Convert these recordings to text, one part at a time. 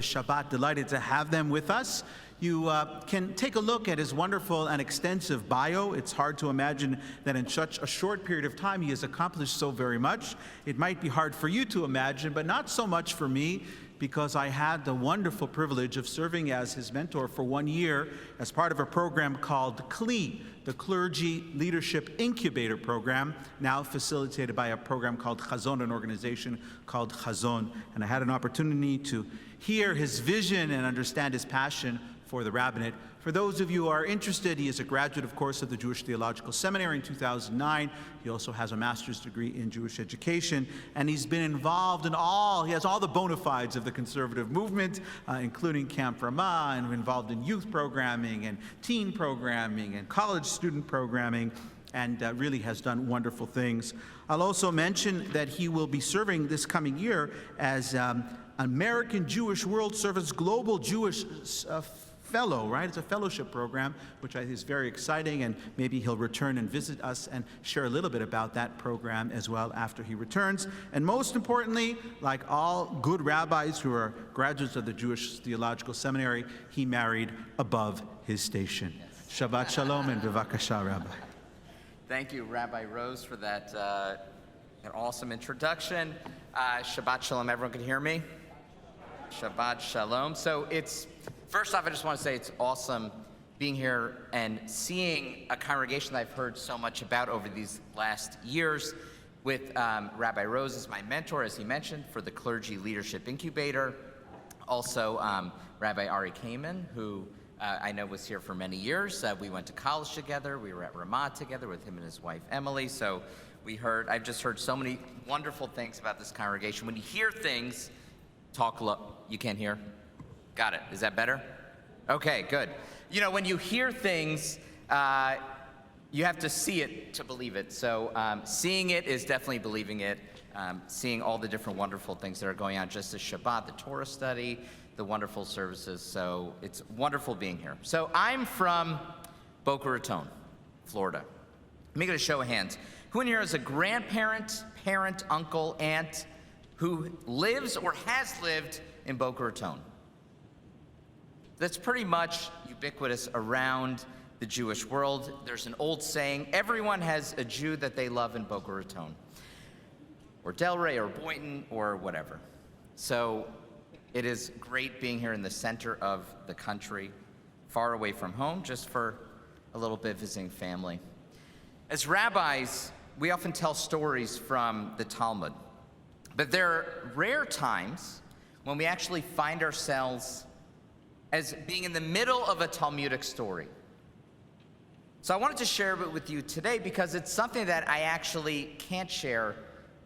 Shabbat, delighted to have them with us. You can take a look at his wonderful and extensive bio. It's hard to imagine that in such a short period of time he has accomplished so very much. It might be hard for you to imagine, but not so much for me, because I had the wonderful privilege of serving as his mentor for 1 year as part of a program called CLE, the Clergy Leadership Incubator Program, now facilitated by a program called Chazon, an organization called Chazon. And I had an opportunity to hear his vision and understand his passion for the rabbinate. For those of you who are interested, he is a graduate, of course, of the Jewish Theological Seminary in 2009. He also has a master's degree in Jewish education, and he's been involved in he has all the bona fides of the conservative movement, including Camp Ramah, and involved in youth programming and teen programming and college student programming, and really has done wonderful things. I'll also mention that he will be serving this coming year as American Jewish World Service Global Jewish Fellow, right? It's a fellowship program, which I think is very exciting, and maybe he'll return and visit us and share a little bit about that program as well after he returns. And most importantly, like all good rabbis who are graduates of the Jewish Theological Seminary, he married above his station. Yes. Shabbat Shalom and B'vakasha, Rabbi. Thank you, Rabbi Rose, for that awesome introduction. Shabbat Shalom, everyone can hear me? Shabbat Shalom. So first off, I just want to say it's awesome being here and seeing a congregation that I've heard so much about over these last years with Rabbi Rose as my mentor, as he mentioned, for the Clergy Leadership Incubator. Also, Rabbi Ari Kamen, who I know was here for many years. We went to college together. We were at Ramah together with him and his wife, Emily. So I've just heard so many wonderful things about this congregation. When you hear things, talk low. You can't hear? Got it. Is that better? Okay, good. You know, when you hear things, you have to see it to believe it. So seeing it is definitely believing it. Seeing all the different wonderful things that are going on, just as Shabbat, the Torah study, the wonderful services. So it's wonderful being here. So I'm from Boca Raton, Florida. Let me get a show of hands. Who in here is a grandparent, parent, uncle, aunt who lives or has lived in Boca Raton? That's pretty much ubiquitous around the Jewish world. There's an old saying, everyone has a Jew that they love in Boca Raton, or Delray, or Boynton, or whatever. So it is great being here in the center of the country, far away from home, just for a little bit visiting family. As rabbis, we often tell stories from the Talmud, but there are rare times when we actually find ourselves as being in the middle of a Talmudic story. So I wanted to share it with you today because it's something that I actually can't share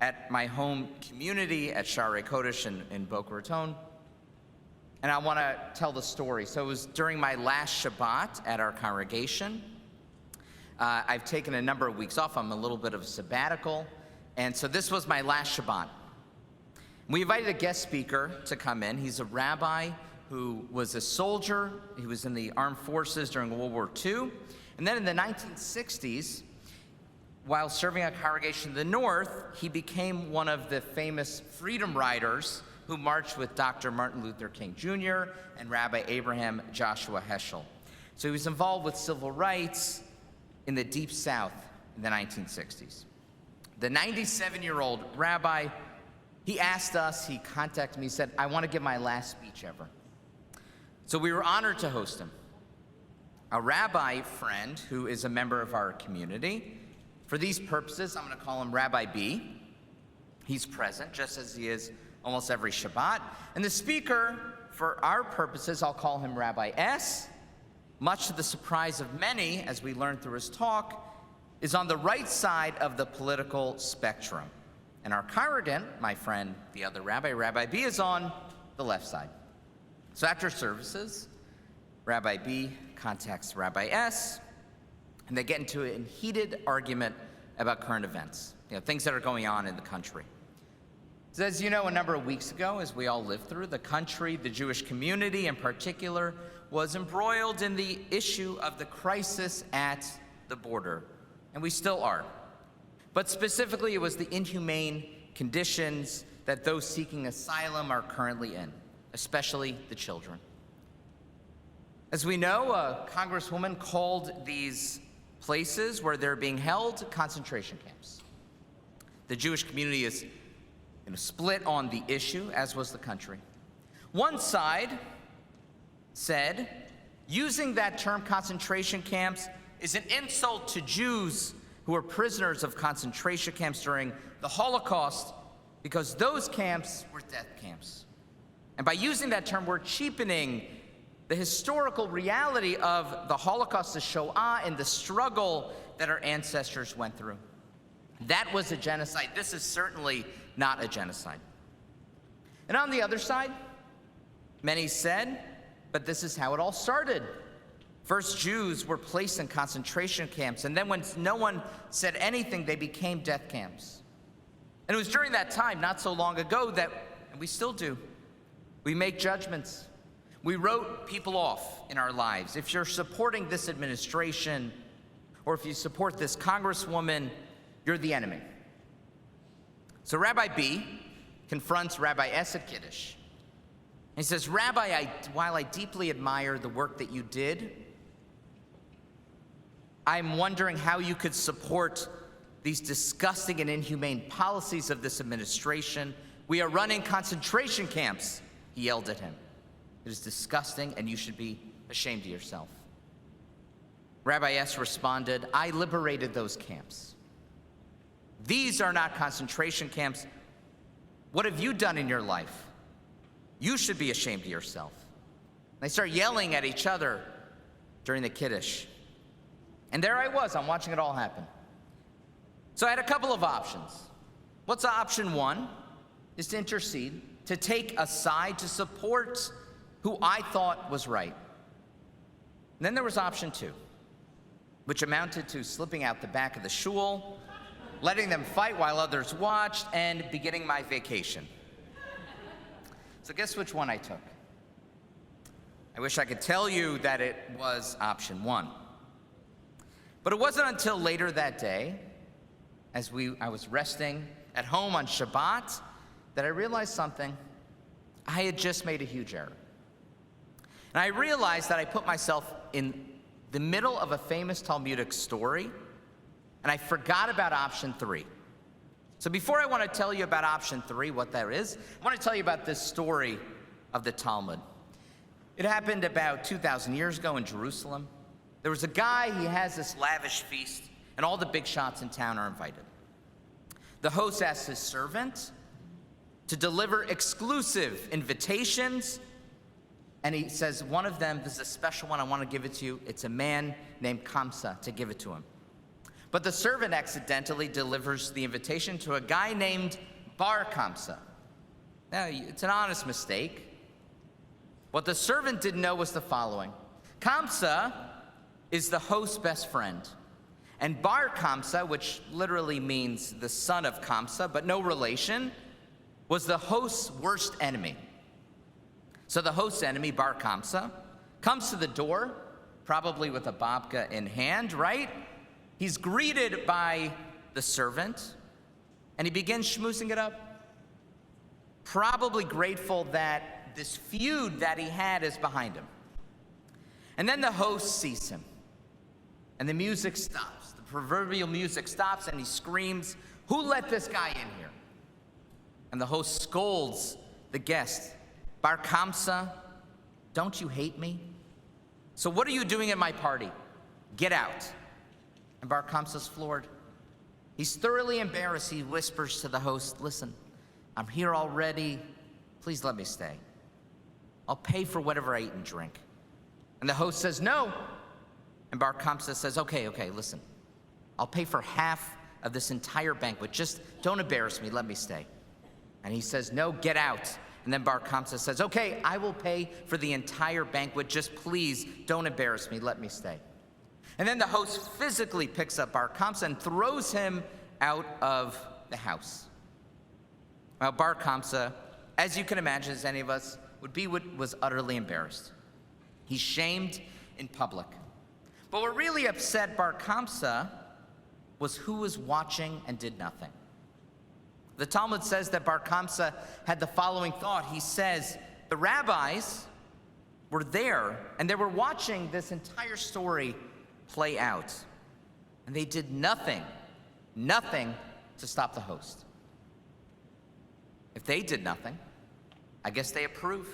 at my home community at Sha'arei Kodesh in Boca Raton. And I want to tell the story. So it was during my last Shabbat at our congregation. I've taken a number of weeks off. I'm a little bit of a sabbatical. And so this was my last Shabbat. We invited a guest speaker to come in. He's a rabbi who was a soldier. He was in the armed forces during World War II. And then in the 1960s, while serving a congregation in the north, he became one of the famous freedom riders who marched with Dr. Martin Luther King Jr. and Rabbi Abraham Joshua Heschel. So he was involved with civil rights in the Deep South in the 1960s. The 97-year-old rabbi, he contacted me, he said, I want to give my last speech ever. So we were honored to host him. A rabbi friend who is a member of our community, for these purposes, I'm going to call him Rabbi B. He's present, just as he is almost every Shabbat. And the speaker, for our purposes, I'll call him Rabbi S. Much to the surprise of many, as we learned through his talk, is on the right side of the political spectrum. And our congregant, my friend, the other rabbi, Rabbi B, is on the left side. So after services, Rabbi B contacts Rabbi S, and they get into a heated argument about current events, things that are going on in the country. So as you know, a number of weeks ago, as we all lived through, the country, the Jewish community in particular, was embroiled in the issue of the crisis at the border, and we still are. But specifically, it was the inhumane conditions that those seeking asylum are currently in. especially the children. As we know, a congresswoman called these places where they're being held concentration camps. The Jewish community is split on the issue, as was the country. One side said, using that term concentration camps is an insult to Jews who were prisoners of concentration camps during the Holocaust, because those camps were death camps. And by using that term, we're cheapening the historical reality of the Holocaust, the Shoah, and the struggle that our ancestors went through. That was a genocide. This is certainly not a genocide. And on the other side, many said, but this is how it all started. First, Jews were placed in concentration camps, and then when no one said anything, they became death camps. And it was during that time, not so long ago, that, and we still do, we make judgments. We wrote people off in our lives. If you're supporting this administration, or if you support this congresswoman, you're the enemy. So Rabbi B confronts Rabbi S at Kiddush. He says, Rabbi, while I deeply admire the work that you did, I'm wondering how you could support these disgusting and inhumane policies of this administration. We are running concentration camps, he yelled at him. It is disgusting, and you should be ashamed of yourself. Rabbi S responded, I liberated those camps. These are not concentration camps. What have you done in your life? You should be ashamed of yourself. They start yelling at each other during the Kiddush. And there I was, I'm watching it all happen. So I had a couple of options. What's option one? Is to intercede, to take a side, to support who I thought was right. And then there was option two, which amounted to slipping out the back of the shul, letting them fight while others watched, and beginning my vacation. So guess which one I took? I wish I could tell you that it was option one. But it wasn't until later that day, as I was resting at home on Shabbat, that I realized something. I had just made a huge error. And I realized that I put myself in the middle of a famous Talmudic story, and I forgot about option three. So before I want to tell you about option three, what that is, I want to tell you about this story of the Talmud. It happened about 2,000 years ago in Jerusalem. There was a guy, he has this lavish feast, and all the big shots in town are invited. The host asks his servant to deliver exclusive invitations, and he says, one of them, this is a special one, I want to give it to you. It's a man named Kamsa, to give it to him. But the servant accidentally delivers the invitation to a guy named Bar Kamsa. Now, it's an honest mistake. What the servant didn't know was the following. Kamsa is the host's best friend. And Bar Kamsa, which literally means the son of Kamsa, but no relation, was the host's worst enemy. So the host's enemy, Bar Kamsa, comes to the door, probably with a babka in hand, right? He's greeted by the servant, and he begins schmoozing it up. Probably grateful that this feud that he had is behind him. And then the host sees him, and the music stops. The proverbial music stops, and he screams, "Who let this guy in here?" And the host scolds the guest, "Bar Kamsa, don't you hate me? So what are you doing at my party? Get out." And Bar Kamsa's floored. He's thoroughly embarrassed. He whispers to the host, "Listen, I'm here already. Please let me stay. I'll pay for whatever I eat and drink." And the host says, "No." And Bar Kamsa says, okay, listen. I'll pay for half of this entire banquet. Just don't embarrass me. Let me stay." And he says, "No, get out." And then Bar Kamsa says, "Okay, I will pay for the entire banquet. Just please don't embarrass me. Let me stay." And then the host physically picks up Bar Kamsa and throws him out of the house. Well, Bar Kamsa, as you can imagine, as any of us would be, was utterly embarrassed. He's shamed in public. But what really upset Bar Kamsa was who was watching and did nothing. The Talmud says that Bar Kamsa had the following thought. He says, the rabbis were there, and they were watching this entire story play out. And they did nothing to stop the host. If they did nothing, I guess they approve.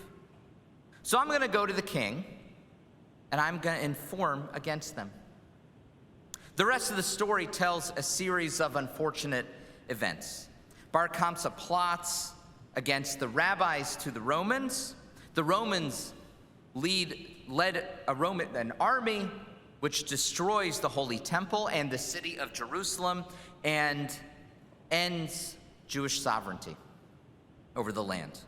So I'm going to go to the king, and I'm going to inform against them. The rest of the story tells a series of unfortunate events. Bar Kamsa plots against the rabbis to the Romans. The Romans led an army which destroys the Holy Temple and the city of Jerusalem and ends Jewish sovereignty over the land.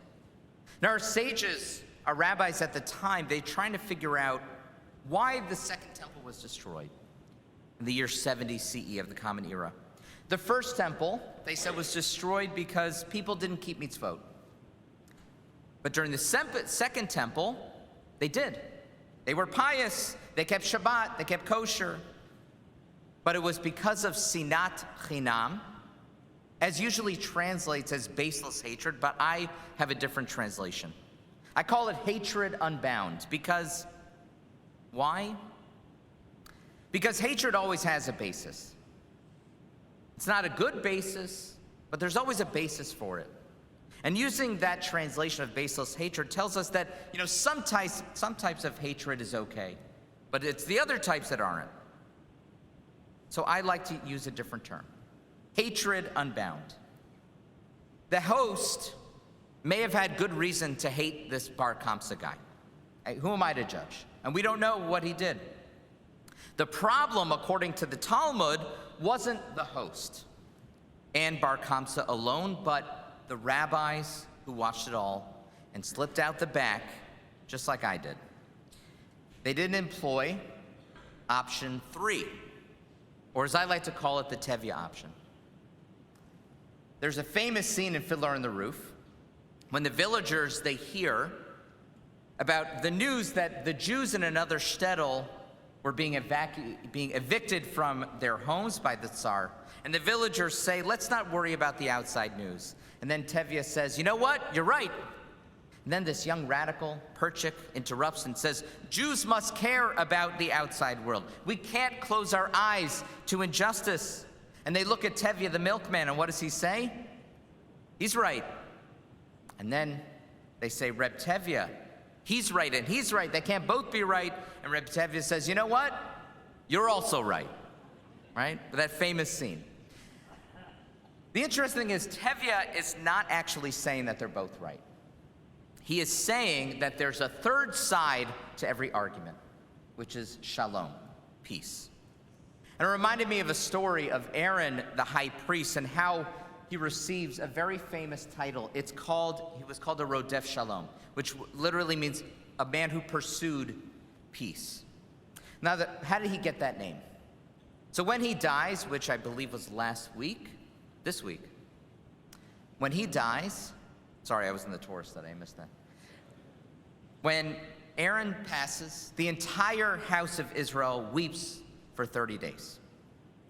Now, our sages, our rabbis at the time, they're trying to figure out why the Second Temple was destroyed in the year 70 CE of the Common Era. The first temple, they said, was destroyed because people didn't keep mitzvot. But during the second temple, they did. They were pious. They kept Shabbat. They kept kosher. But it was because of sinat chinam, as usually translates as baseless hatred, but I have a different translation. I call it hatred unbound because, why? Because hatred always has a basis. It's not a good basis, but there's always a basis for it. And using that translation of baseless hatred tells us that, some types of hatred is okay, but it's the other types that aren't. So I like to use a different term. Hatred unbound. The host may have had good reason to hate this Bar Kamsa guy. Hey, who am I to judge? And we don't know what he did. The problem, according to the Talmud, wasn't the host and Bar Kamsa alone, but the rabbis who watched it all and slipped out the back, just like I did. They didn't employ option 3, or as I like to call it, the Tevye option. There's a famous scene in Fiddler on the Roof when the villagers, they hear about the news that the Jews in another shtetl were being evicted from their homes by the Tsar. And the villagers say, let's not worry about the outside news. And then Tevye says, you know what? You're right. And then this young radical, Perchik, interrupts and says, Jews must care about the outside world. We can't close our eyes to injustice. And they look at Tevye, the milkman, and what does he say? He's right. And then they say, Reb Tevye, he's right and he's right. They can't both be right. And Reb Tevye says, you know what? You're also right. Right? That famous scene. The interesting thing is Tevye is not actually saying that they're both right. He is saying that there's a third side to every argument, which is shalom, peace. And it reminded me of a story of Aaron, the high priest, and how he receives a very famous title. He was called a Rodef Shalom, which literally means a man who pursued peace. Now, how did he get that name? So when he dies, which I believe was this week, when he dies, sorry, I was in the Torah study, I missed that. When Aaron passes, the entire house of Israel weeps for 30 days.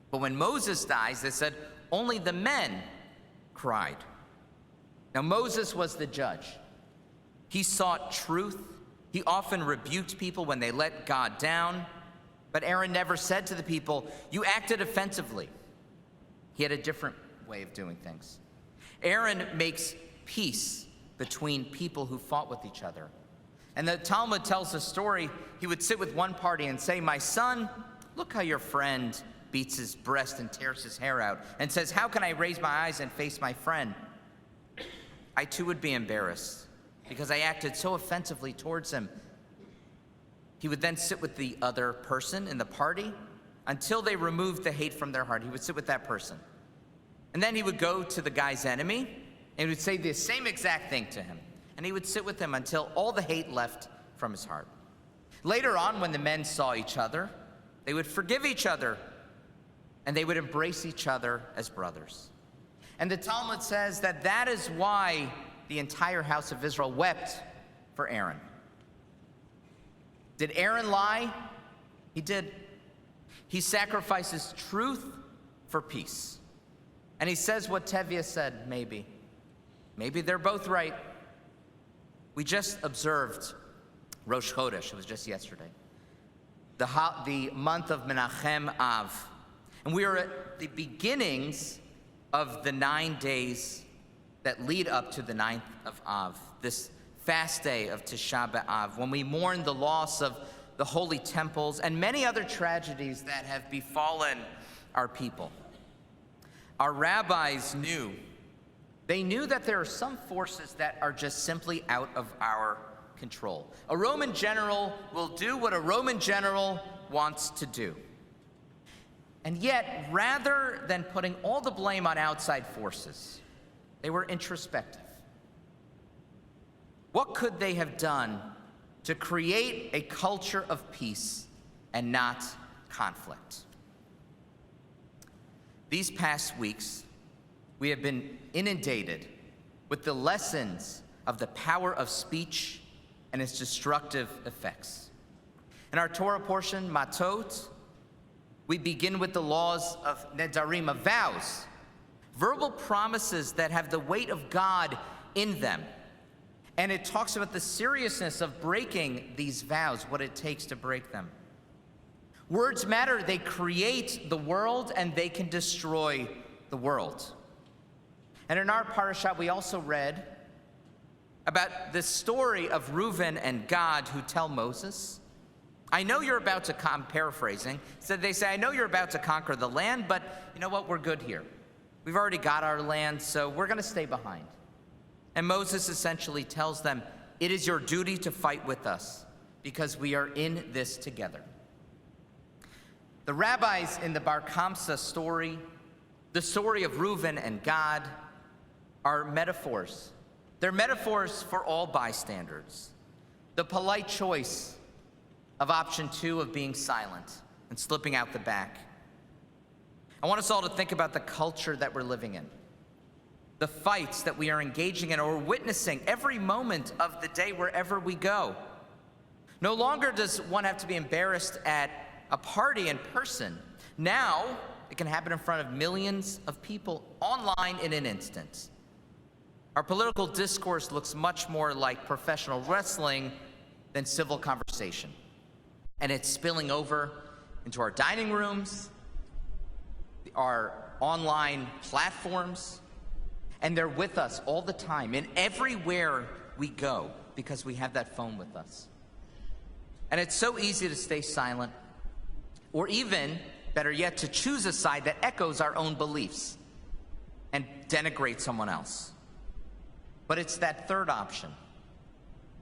But when Moses dies, they said only the men cried. Now Moses was the judge. He sought truth. He often rebuked people when they let God down. But Aaron never said to the people, you acted offensively. He had a different way of doing things. Aaron makes peace between people who fought with each other. And the Talmud tells the story, he would sit with one party and say, my son, look how your friend beats his breast and tears his hair out, and says, how can I raise my eyes and face my friend? I too would be embarrassed because I acted so offensively towards him. He would then sit with the other person in the party until they removed the hate from their heart. He would sit with that person. And then he would go to the guy's enemy and he would say the same exact thing to him. And he would sit with him until all the hate left from his heart. Later on, when the men saw each other, they would forgive each other and they would embrace each other as brothers. And the Talmud says that is why the entire house of Israel wept for Aaron. Did Aaron lie? He did. He sacrifices truth for peace. And he says what Tevye said, maybe. Maybe they're both right. We just observed Rosh Chodesh. It was just yesterday. The month of Menachem Av. And we are at the beginnings of the 9 days that lead up to the 9th of Av, this fast day of Tisha B'av, when we mourn the loss of the holy temples and many other tragedies that have befallen our people. Our rabbis knew that there are some forces that are just simply out of our control. A Roman general will do what a Roman general wants to do. And yet, rather than putting all the blame on outside forces, they were introspective. What could they have done to create a culture of peace and not conflict? These past weeks, we have been inundated with the lessons of the power of speech and its destructive effects. In our Torah portion, Matot, we begin with the laws of Nedarim, of vows, verbal promises that have the weight of God in them. And it talks about the seriousness of breaking these vows, what it takes to break them. Words matter. They create the world and they can destroy the world. And in our parashat, we also read about the story of Reuven and Gad who tell Moses, I know you're about to, I'm paraphrasing, so they say, I know you're about to conquer the land, but you know what, we're good here. We've already got our land, so we're gonna stay behind. And Moses essentially tells them, it is your duty to fight with us because we are in this together. The rabbis in the Bar Kamsa story, the story of Reuven and Gad, are metaphors. They're metaphors for all bystanders. The polite choice of option 2 of being silent and slipping out the back. I want us all to think about the culture that we're living in, the fights that we are engaging in or witnessing every moment of the day wherever we go. No longer does one have to be embarrassed at a party in person. Now, it can happen in front of millions of people online in an instant. Our political discourse looks much more like professional wrestling than civil conversation. And it's spilling over into our dining rooms, our online platforms, and they're with us all the time and everywhere we go because we have that phone with us. And it's so easy to stay silent, or even, better yet, to choose a side that echoes our own beliefs and denigrate someone else. But it's that third option.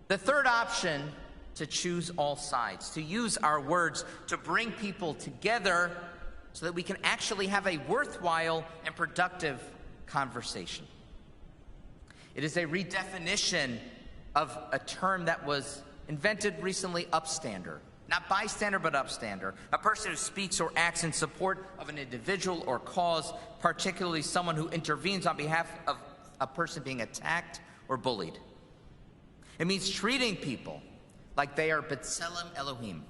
The third option to choose all sides, to use our words to bring people together so that we can actually have a worthwhile and productive conversation. It is a redefinition of a term that was invented recently, upstander. Not bystander, but upstander. A person who speaks or acts in support of an individual or cause, particularly someone who intervenes on behalf of a person being attacked or bullied. It means treating people like they are B'Tselem Elohim,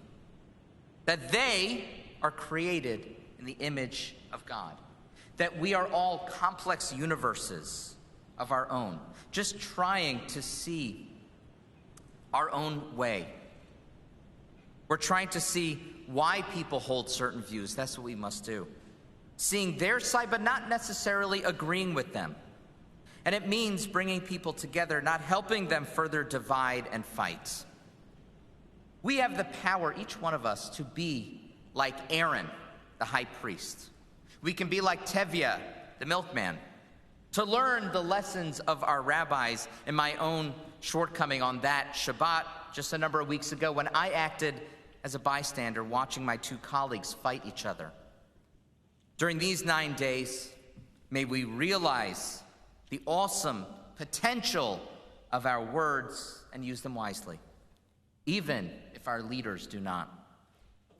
that they are created in the image of God, that we are all complex universes of our own, just trying to see our own way. We're trying to see why people hold certain views. That's what we must do. Seeing their side, but not necessarily agreeing with them. And it means bringing people together, not helping them further divide and fight. We have the power, each one of us, to be like Aaron, the high priest. We can be like Tevye, the milkman, to learn the lessons of our rabbis and my own shortcoming on that Shabbat just a number of weeks ago when I acted as a bystander watching my two colleagues fight each other. During these 9 days, may we realize the awesome potential of our words and use them wisely, even if our leaders do not.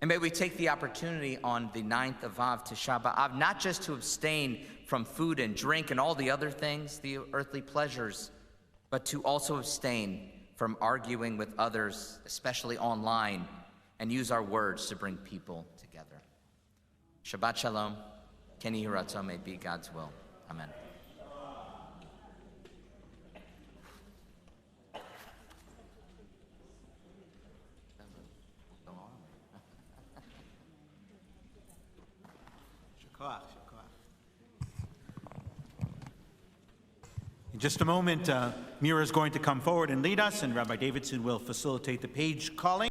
And may we take the opportunity on the 9th of Av, Tisha B'av, not just to abstain from food and drink and all the other things, the earthly pleasures, but to also abstain from arguing with others, especially online, and use our words to bring people together. Shabbat Shalom. Ken Yehi Ratzon, may be God's will. Amen. In just a moment, Mira is going to come forward and lead us, and Rabbi Davidson will facilitate the page calling.